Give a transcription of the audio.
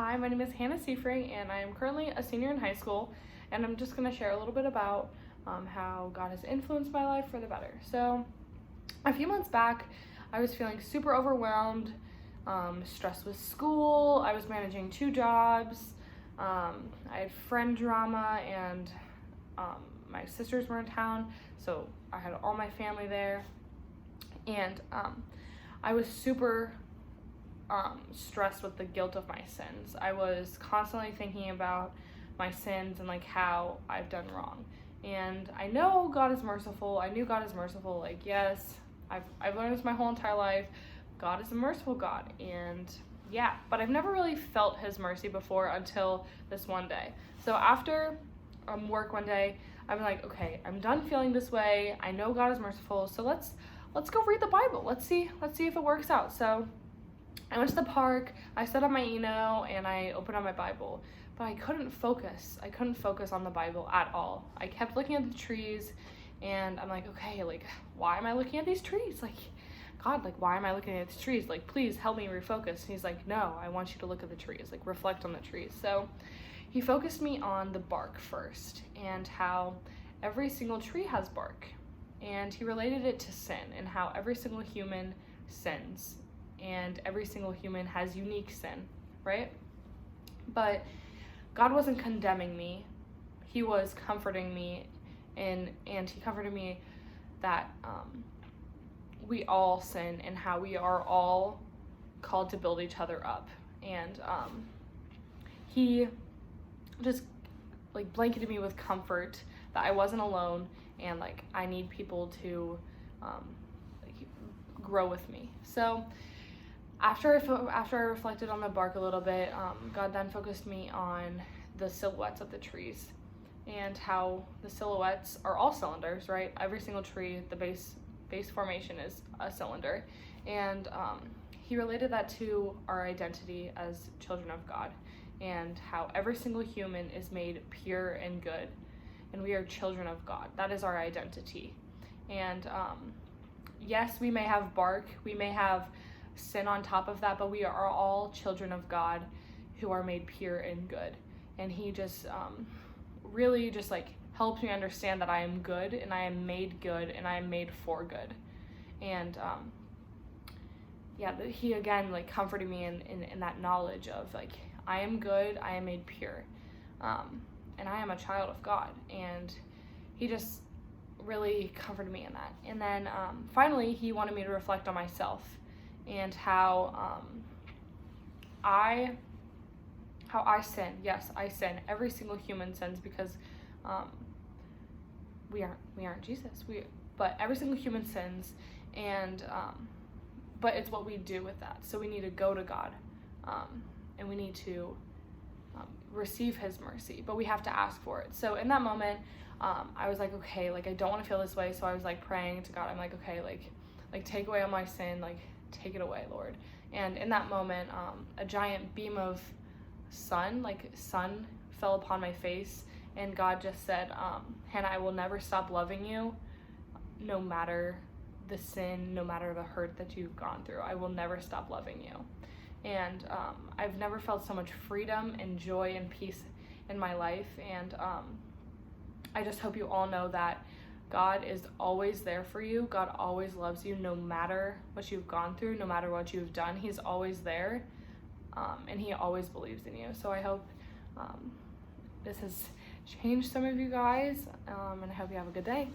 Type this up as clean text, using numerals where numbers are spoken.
Hi, my name is Hannah Seafrey, and I am currently a senior in high school, and I'm just going to share a little bit about how God has influenced my life for the better. So, a few months back, I was feeling super overwhelmed, stressed with school. I was managing 2 jobs. I had friend drama, and my sisters were in town, so I had all my family there, and I was super stressed with the guilt of my sins. I was constantly thinking about my sins and like how I've done wrong. And I know God is merciful. I knew God is merciful. Like, yes, I've learned this my whole entire life. God is a merciful God. And yeah, but I've never really felt his mercy before until this one day. So after work one day, I'm like, okay, I'm done feeling this way. I know God is merciful. So let's go read the Bible. Let's see if it works out. So I went to the park, I set up my Eno, and I opened up my Bible, but I couldn't focus. I couldn't focus on the Bible at all. I kept looking at the trees, and I'm like, okay, like, why am I looking at these trees? Like, God, like, why am I looking at these trees? Like, please help me refocus. And he's like, no, I want you to look at the trees, like, reflect on the trees. So he focused me on the bark first, and how every single tree has bark. And he related it to sin, and how every single human sins. And every single human has unique sin, right? But God wasn't condemning me. He was comforting me, and he comforted me that we all sin and how we are all called to build each other up. And he just like blanketed me with comfort that I wasn't alone, and like I need people to grow with me. So after I reflected on the bark a little bit, God then focused me on the silhouettes of the trees, and how the silhouettes are all cylinders, right? Every single tree, the base formation is a cylinder, and he related that to our identity as children of God, and how every single human is made pure and good, and we are children of God. That is our identity. And yes, we may have bark, we may have sin on top of that, but we are all children of God who are made pure and good. And he just really just like helps me understand that I am good, and I am made good, and I am made for good. And he again like comforted me in that knowledge of like I am good, I am made pure, and I am a child of God. And he just really comforted me in that. And then finally he wanted me to reflect on myself, and how I sin. Yes, I sin. Every single human sins, because we aren't Jesus. But every single human sins, and but it's what we do with that. So we need to go to God, and we need to receive his mercy, but we have to ask for it. So in that moment, I was like, okay, like I don't want to feel this way. So I was like praying to God. I'm like, okay, like take away all my sin, like take it away, Lord. And in that moment, a giant beam of sun fell upon my face, and God just said, Hannah, I will never stop loving you, no matter the sin, no matter the hurt that you've gone through. I will never stop loving you. And I've never felt so much freedom and joy and peace in my life. And I just hope you all know that God is always there for you. God always loves you, no matter what you've gone through, no matter what you've done. He's always there, and he always believes in you. So I hope this has changed some of you guys, and I hope you have a good day.